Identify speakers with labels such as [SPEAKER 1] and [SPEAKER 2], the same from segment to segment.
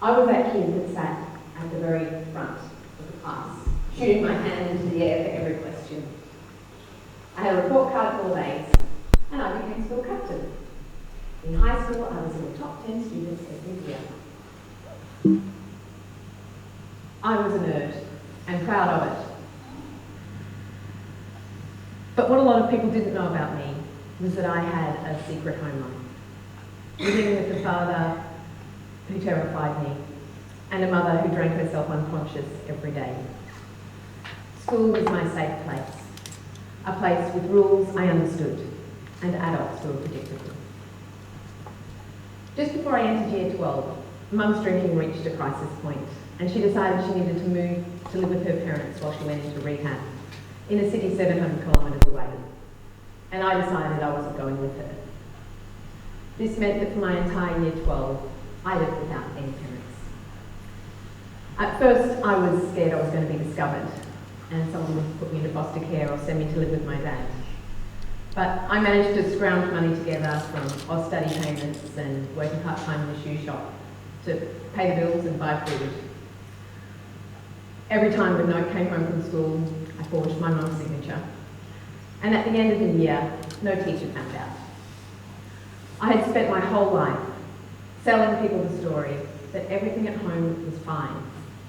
[SPEAKER 1] I was that kid that sat at the very front of the class, shooting my hand into the air for every question. I had a report card full of A's, and I became school captain. In high school, I was in the top 10 students every year. I was a nerd, and proud of it. But what a lot of people didn't know about me was that I had a secret home life. Living with a father who terrified me, and a mother who drank herself unconscious every day. School was my safe place, a place with rules I understood, and adults who were predictable. Just before I entered year 12, Mum's drinking reached a crisis point, and she decided she needed to move to live with her parents while she went into rehab, in a city 700 kilometres away. And I decided I wasn't going with her. This meant that for my entire year 12, I lived without any parents. At first, I was scared I was going to be discovered, and someone would put me into foster care or send me to live with my dad. But I managed to scrounge money together from Oz study payments and working part-time in the shoe shop to pay the bills and buy food. Every time a note came home from school, I forged my mum's signature. And at the end of the year, no teacher found out. I had spent my whole life selling people the story that everything at home was fine,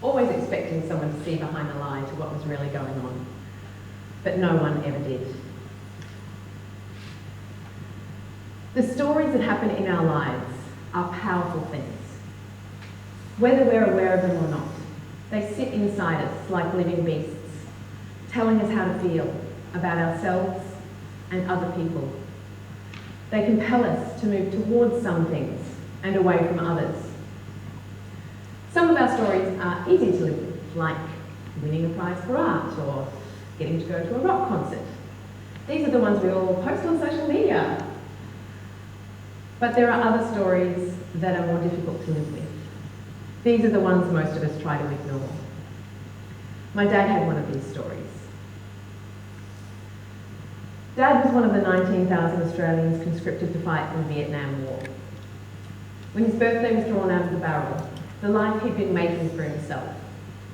[SPEAKER 1] always expecting someone to see behind the lie to what was really going on. But no one ever did. The stories that happen in our lives are powerful things. Whether we're aware of them or not, they sit inside us like living beasts, telling us how to feel about ourselves and other people. They compel us to move towards some things and away from others. Some of our stories are easy to live with, like winning a prize for art or getting to go to a rock concert. These are the ones we all post on social media. But there are other stories that are more difficult to live with. These are the ones most of us try to ignore. My dad had one of these stories. Dad was one of the 19,000 Australians conscripted to fight in the Vietnam War. When his birthday was drawn out of the barrel, the life he'd been making for himself,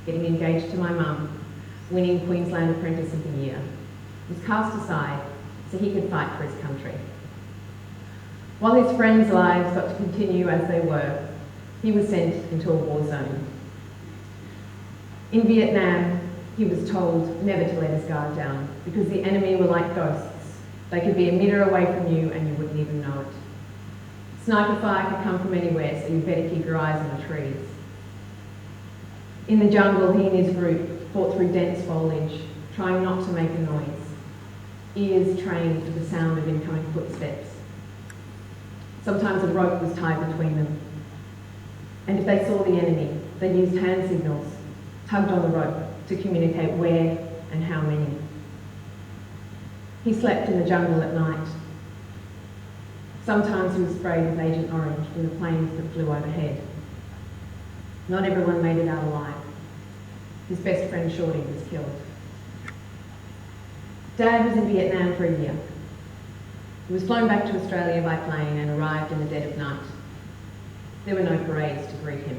[SPEAKER 1] getting engaged to my mum, winning Queensland Apprentice of the Year, was cast aside so he could fight for his country. While his friends' lives got to continue as they were, he was sent into a war zone. In Vietnam, he was told never to let his guard down because the enemy were like ghosts. They could be a metre away from you and you wouldn't even know it. Sniper fire could come from anywhere, so you better keep your eyes on the trees. In the jungle, he and his group fought through dense foliage, trying not to make a noise, ears trained to the sound of incoming footsteps. Sometimes a rope was tied between them. And if they saw the enemy, they used hand signals, tugged on the rope to communicate where and how many. He slept in the jungle at night. Sometimes he was sprayed with Agent Orange from the planes that flew overhead. Not everyone made it out alive. His best friend Shorty was killed. Dad was in Vietnam for a year. He was flown back to Australia by plane and arrived in the dead of night. There were no parades to greet him.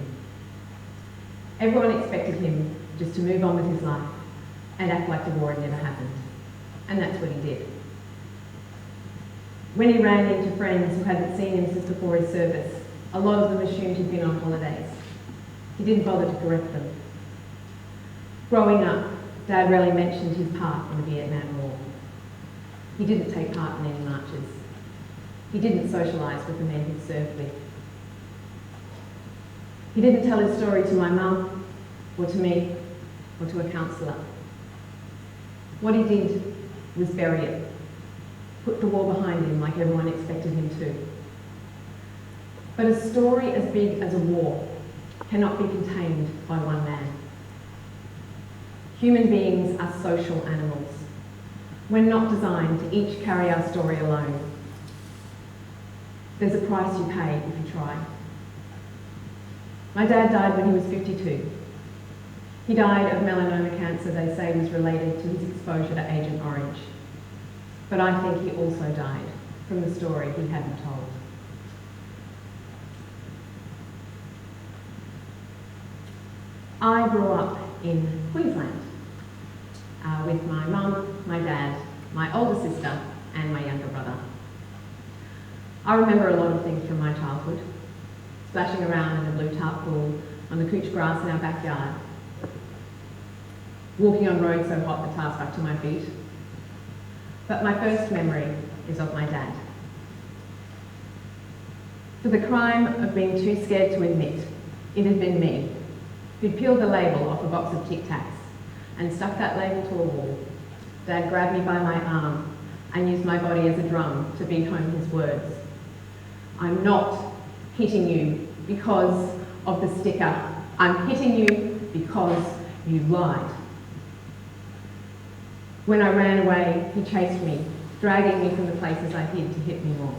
[SPEAKER 1] Everyone expected him just to move on with his life and act like the war had never happened. And that's what he did. When he ran into friends who hadn't seen him since before his service, a lot of them assumed he'd been on holidays. He didn't bother to correct them. Growing up, Dad rarely mentioned his part in the Vietnam War. He didn't take part in any marches. He didn't socialise with the men he'd served with. He didn't tell his story to my mum, or to me, or to a counsellor. What he did was bury it, put the war behind him like everyone expected him to. But a story as big as a war cannot be contained by one man. Human beings are social animals. We're not designed to each carry our story alone. There's a price you pay if you try. My dad died when he was 52. He died of melanoma cancer they say was related to his exposure to Agent Orange. But I think he also died from the story he hadn't told. I grew up in Queensland with my mum, my dad, my older sister and my younger brother. I remember a lot of things from my childhood. Splashing around in the blue tar pool, on the couch grass in our backyard, walking on roads so hot the tar stuck to my feet. But my first memory is of my dad. For the crime of being too scared to admit it had been me who'd peeled the label off a box of Tic Tacs and stuck that label to a wall. Dad grabbed me by my arm and used my body as a drum to beat home his words. I'm not hitting you because of the sticker. I'm hitting you because you lied. When I ran away, he chased me, dragging me from the places I hid to hit me more.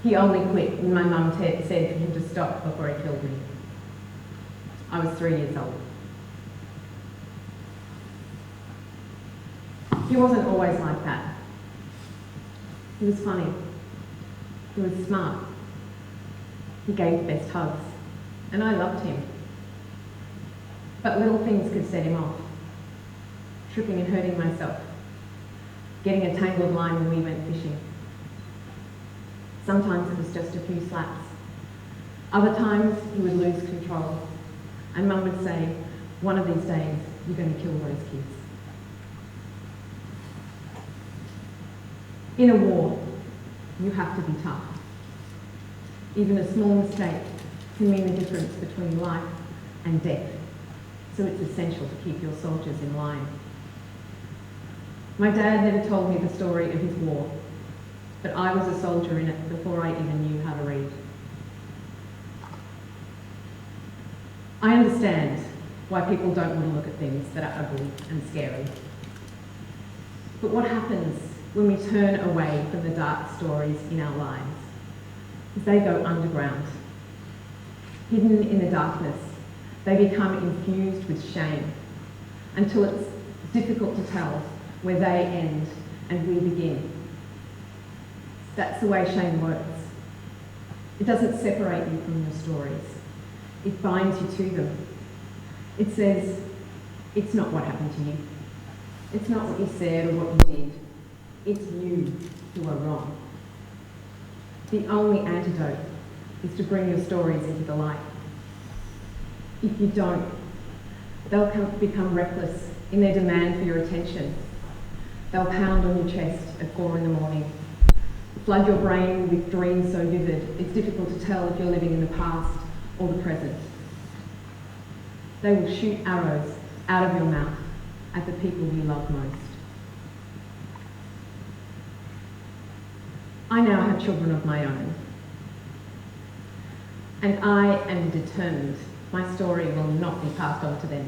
[SPEAKER 1] He only quit when my mum said for him to stop before he killed me. I was 3 years old. He wasn't always like that. He was funny. He was smart. He gave the best hugs, and I loved him. But little things could set him off. Tripping and hurting myself. Getting a tangled line when we went fishing. Sometimes it was just a few slaps. Other times he would lose control, and Mum would say, one of these days you're going to kill those kids. In a war, you have to be tough. Even a small mistake can mean the difference between life and death, so it's essential to keep your soldiers in line. My dad never told me the story of his war, but I was a soldier in it before I even knew how to read. I understand why people don't want to look at things that are ugly and scary. But what happens when we turn away from the dark stories in our lives? They go underground. Hidden in the darkness, they become infused with shame until it's difficult to tell where they end and we begin. That's the way shame works. It doesn't separate you from your stories. It binds you to them. It says, it's not what happened to you. It's not what you said or what you did. It's you who are wrong. The only antidote is to bring your stories into the light. If you don't, they'll become reckless in their demand for your attention. They'll pound on your chest at 4 a.m, flood your brain with dreams so vivid it's difficult to tell if you're living in the past or the present. They will shoot arrows out of your mouth at the people you love most. I now have children of my own, and I am determined my story will not be passed on to them.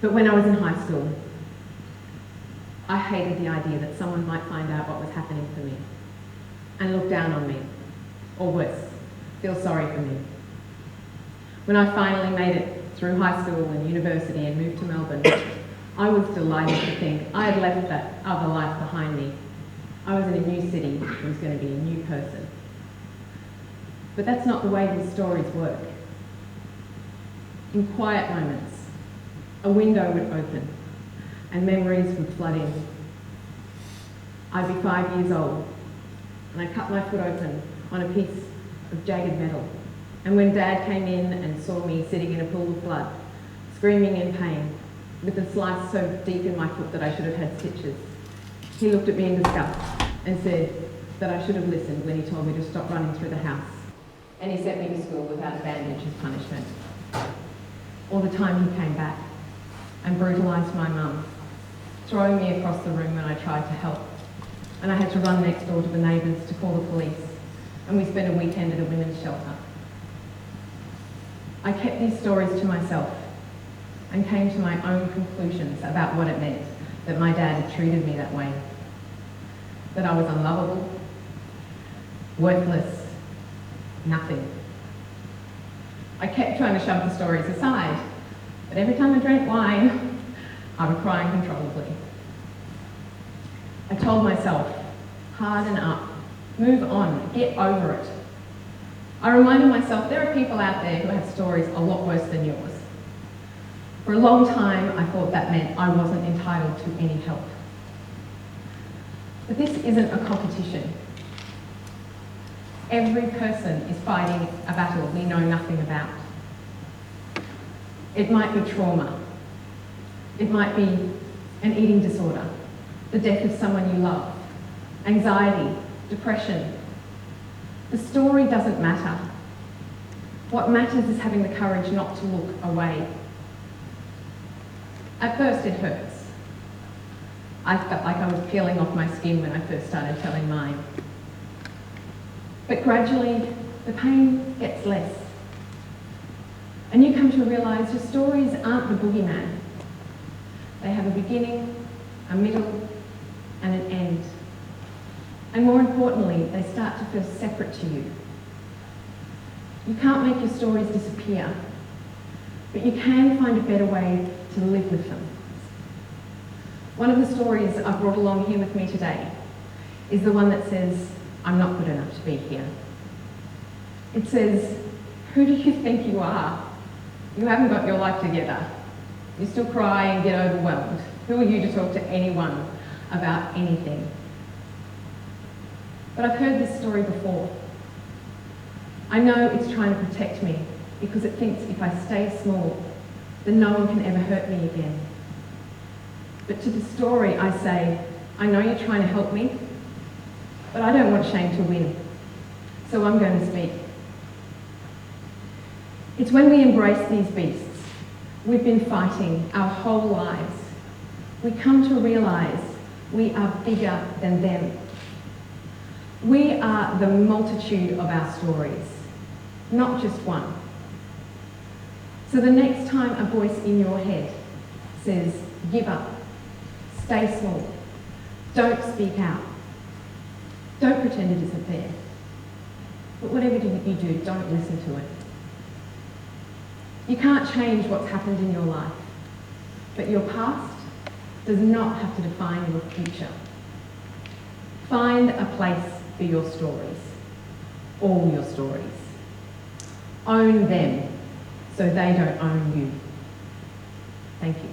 [SPEAKER 1] But when I was in high school, I hated the idea that someone might find out what was happening for me and look down on me, or worse, feel sorry for me. When I finally made it through high school and university and moved to Melbourne, I was delighted to think I had left that other life behind me. I was in a new city and was going to be a new person. But that's not the way these stories work. In quiet moments, a window would open and memories would flood in. I'd be 5 years old and I'd cut my foot open on a piece of jagged metal. And when Dad came in and saw me sitting in a pool of blood, screaming in pain, with a slice so deep in my foot that I should have had stitches, he looked at me in disgust and said that I should have listened when he told me to stop running through the house. And he sent me to school without a bandage as punishment. All the time he came back and brutalised my mum, throwing me across the room when I tried to help. And I had to run next door to the neighbours to call the police, and we spent a weekend at a women's shelter. I kept these stories to myself and came to my own conclusions about what it meant that my dad had treated me that way. That I was unlovable, worthless, nothing. I kept trying to shove the stories aside, but every time I drank wine, I would cry uncontrollably. I told myself, harden up, move on, get over it. I reminded myself there are people out there who have stories a lot worse than yours. For a long time, I thought that meant I wasn't entitled to any help. But this isn't a competition. Every person is fighting a battle we know nothing about. It might be trauma. It might be an eating disorder, the death of someone you love, anxiety, depression. The story doesn't matter. What matters is having the courage not to look away. At first it hurts. I felt like I was peeling off my skin when I first started telling mine. But gradually, the pain gets less. And you come to realise your stories aren't the boogeyman. They have a beginning, a middle, and an end. And more importantly, they start to feel separate to you. You can't make your stories disappear, but you can find a better way to live with them. One of the stories I've brought along here with me today is the one that says, I'm not good enough to be here. It says, who do you think you are? You haven't got your life together. You still cry and get overwhelmed. Who are you to talk to anyone about anything? But I've heard this story before. I know it's trying to protect me because it thinks if I stay small, then no one can ever hurt me again. But to the story I say, I know you're trying to help me, but I don't want shame to win, so I'm going to speak. It's when we embrace these beasts we've been fighting our whole lives, we come to realise we are bigger than them. We are the multitude of our stories, not just one. So the next time a voice in your head says, give up, stay small, don't speak out, don't pretend it isn't there, but whatever you do, don't listen to it. You can't change what's happened in your life, but your past does not have to define your future. Find a place for your stories, all your stories. Own them so they don't own you. Thank you.